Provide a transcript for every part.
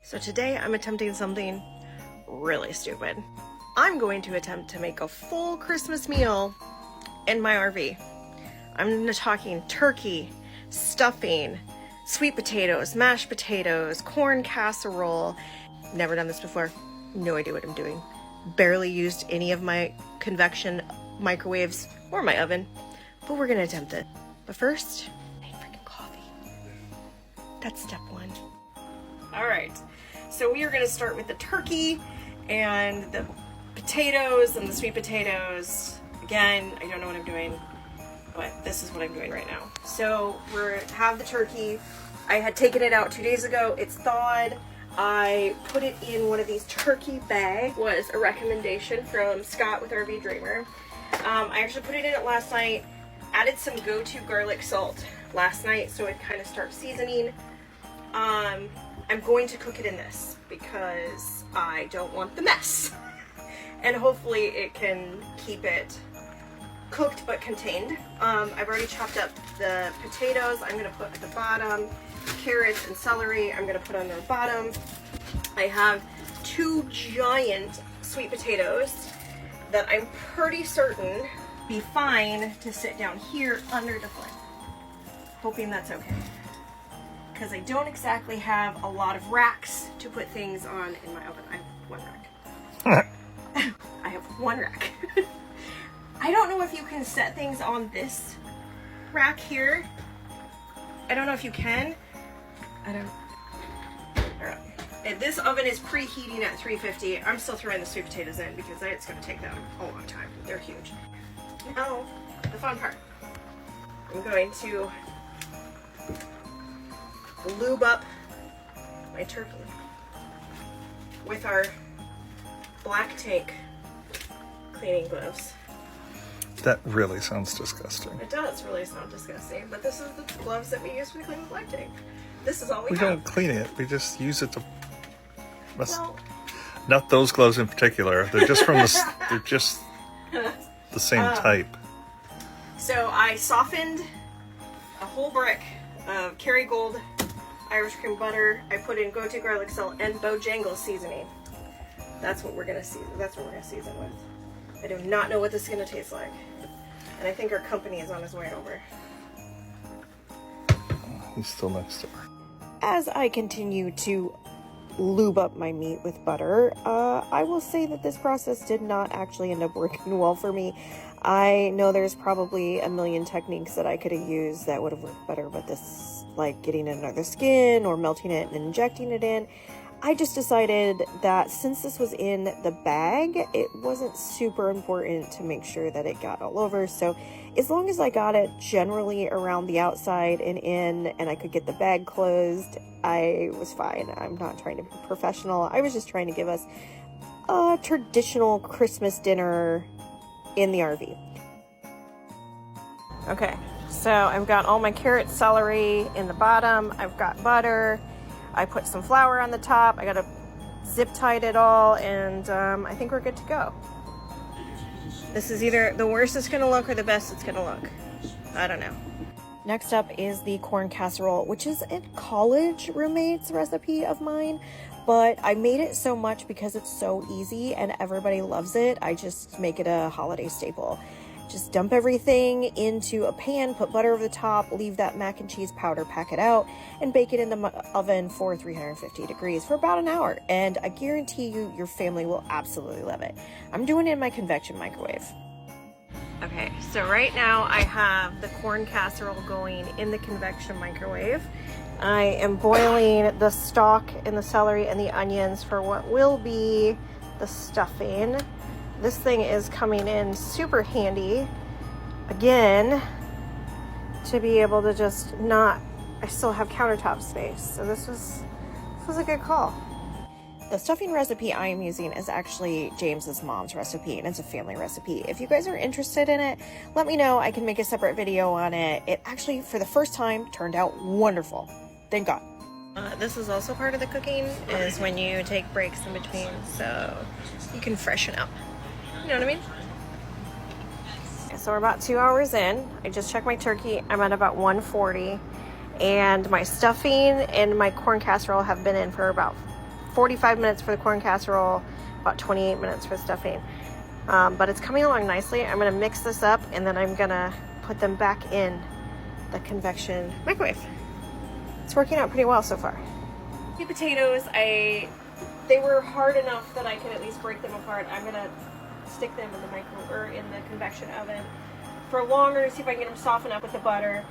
So today I'm attempting something really stupid. I'm going to attempt to make a full Christmas meal in my RV. I'm talking turkey, stuffing, sweet potatoes, mashed potatoes, corn casserole. Never done this before. No idea what I'm doing. Barely used any of my convection microwaves or my oven, but we're gonna attempt it. But first, I need freaking coffee. That's step one. All right, so we are gonna start with the turkey and the potatoes and the sweet potatoes. Again, I don't know what I'm doing, but this is what I'm doing right now. So have the turkey. I had taken it out 2 days ago. It's thawed. I put it in one of these turkey bags. Was a recommendation from Scott with RV Dreamer. I actually put it in it last night. Added some go-to garlic salt last night so it kind of starts seasoning. I'm going to cook it in this because I don't want the mess. And hopefully it can keep it cooked but contained. I've already chopped up the potatoes. I'm gonna put at the bottom. Carrots and celery I'm gonna put on the bottom. I have 2 giant sweet potatoes that I'm pretty certain be fine to sit down here under the flame. Hoping that's okay. Because I don't exactly have a lot of racks to put things on in my oven. I have 1 rack. I have 1 rack. I don't know if you can set things on this rack here. I don't know if you can. Alright. And this oven is preheating at 350. I'm still throwing the sweet potatoes in because it's going to take them a long time. They're huge. Now, the fun part. I'm going to lube up my turkey with our black tank cleaning gloves. That really sounds disgusting. It does really sound disgusting, but this is the gloves that we use for cleaning the black tank. This is all we have. We don't clean it. We just use it to. Well, not those gloves in particular. They're just from the. They're just the same type. So I softened a whole brick of Kerrygold Irish cream butter. I put in go-to garlic salt and Bojangles seasoning. That's what we're gonna season. That's what we're gonna season with. I do not know what this is gonna taste like, and I think our company is on his way over. He's still next door. As I continue to lube up my meat with butter, I will say that this process did not actually end up working well for me. I know there's probably a million techniques that I could have used that would have worked better, but this, like getting it under the skin or melting it and injecting it in, I just decided that since this was in the bag, it wasn't super important to make sure that it got all over. So as long as I got it generally around the outside and in, and I could get the bag closed, I was fine. I'm not trying to be professional. I was just trying to give us a traditional Christmas dinner in the RV. Okay, so I've got all my carrot, celery in the bottom. I've got butter. I put some flour on the top. I gotta zip tied it all, and I think we're good to go. This is either the worst it's gonna look or the best it's gonna look. I don't know. Next up is the corn casserole, which is a college roommate's recipe of mine, but I made it so much because it's so easy and everybody loves it. I just make it a holiday staple. Just dump everything into a pan, put butter over the top, leave that mac and cheese powder, pack it out, and bake it in the oven for 350 degrees for about an hour. And I guarantee you, your family will absolutely love it. I'm doing it in my convection microwave. Okay, so right now I have the corn casserole going in the convection microwave. I am boiling the stock and the celery and the onions for what will be the stuffing. This thing is coming in super handy, again, to be able to just not, I still have countertop space. So this was a good call. The stuffing recipe I am using is actually James's mom's recipe, and it's a family recipe. If you guys are interested in it, let me know. I can make a separate video on it. It actually, for the first time, turned out wonderful. Thank God. This is also part of the cooking, is when you take breaks in between, so you can freshen up. You know what I mean? So we're about 2 hours in. I just checked my turkey. I'm at about 140. And my stuffing and my corn casserole have been in for about 45 minutes for the corn casserole, about 28 minutes for the stuffing. But it's coming along nicely. I'm gonna mix this up and then I'm gonna put them back in the convection microwave. It's working out pretty well so far. The potatoes, they were hard enough that I could at least break them apart. I'm gonna stick them in the in the convection oven for longer to see if I can get them softened up with the butter.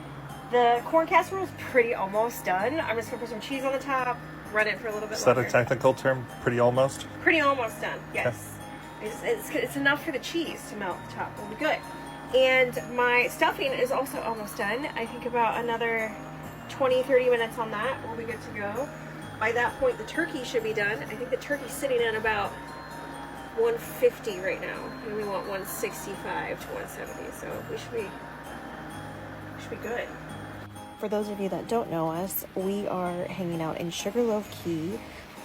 The corn casserole is pretty almost done. I'm just gonna put some cheese on the top, run it for a little bit longer. Is that a technical term? Pretty almost? Pretty almost done, yes. Okay. It's enough for the cheese to melt the top. It'll be good. And my stuffing is also almost done. I think about another 20-30 minutes on that. We'll be good to go. By that point, the turkey should be done. I think the turkey's sitting at about 150 right now, and we want 165 to 170, so we should be good. For those of you that don't know us, we are hanging out in Sugarloaf Key,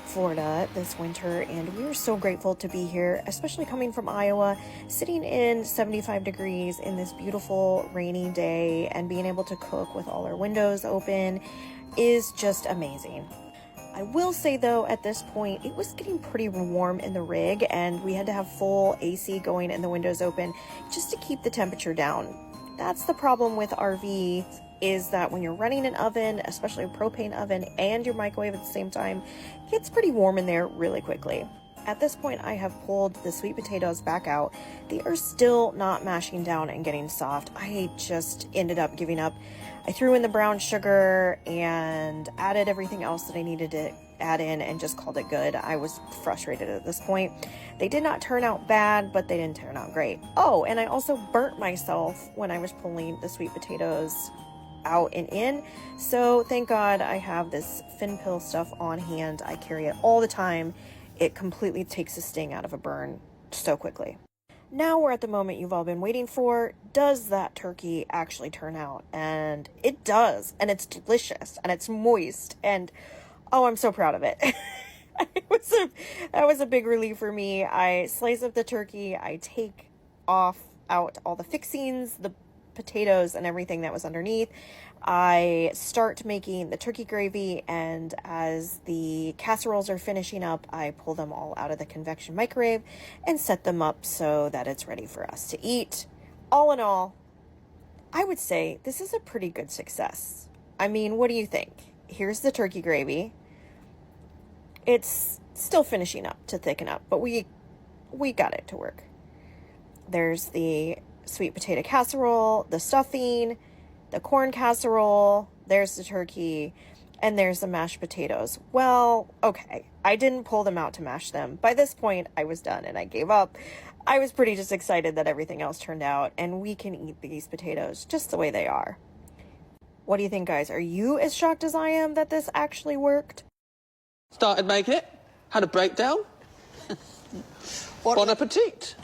Florida this winter, and we are so grateful to be here, especially coming from Iowa, sitting in 75 degrees in this beautiful rainy day and being able to cook with all our windows open is just amazing. I will say though, at this point, it was getting pretty warm in the rig and we had to have full AC going and the windows open just to keep the temperature down. That's the problem with RV, is that when you're running an oven, especially a propane oven, and your microwave at the same time, it gets pretty warm in there really quickly. At this point, I have pulled the sweet potatoes back out. They are still not mashing down and getting soft. I just ended up giving up. I threw in the brown sugar and added everything else that I needed to add in and just called it good. I was frustrated at this point. They did not turn out bad, but they didn't turn out great. Oh, and I also burnt myself when I was pulling the sweet potatoes out and in. So thank God I have this fin pill stuff on hand. I carry it all the time. It completely takes the sting out of a burn so quickly. Now we're at the moment you've all been waiting for. Does that turkey actually turn out? And it does, and it's delicious, and it's moist, and oh, I'm so proud of it. That was a big relief for me. I slice up the turkey, I take out all the fixings, the potatoes and everything that was underneath. I start making the turkey gravy, and as the casseroles are finishing up, I pull them all out of the convection microwave and set them up so that it's ready for us to eat. All in all, I would say this is a pretty good success. I mean, what do you think? Here's the turkey gravy. It's still finishing up to thicken up, but we got it to work. There's the sweet potato casserole, the stuffing, the corn casserole, there's the turkey, and there's the mashed potatoes. Well, okay, I didn't pull them out to mash them. By this point, I was done and I gave up. I was pretty just excited that everything else turned out and we can eat these potatoes just the way they are. What do you think, guys? Are you as shocked as I am that this actually worked? Started making it, had a breakdown. Bon appetit.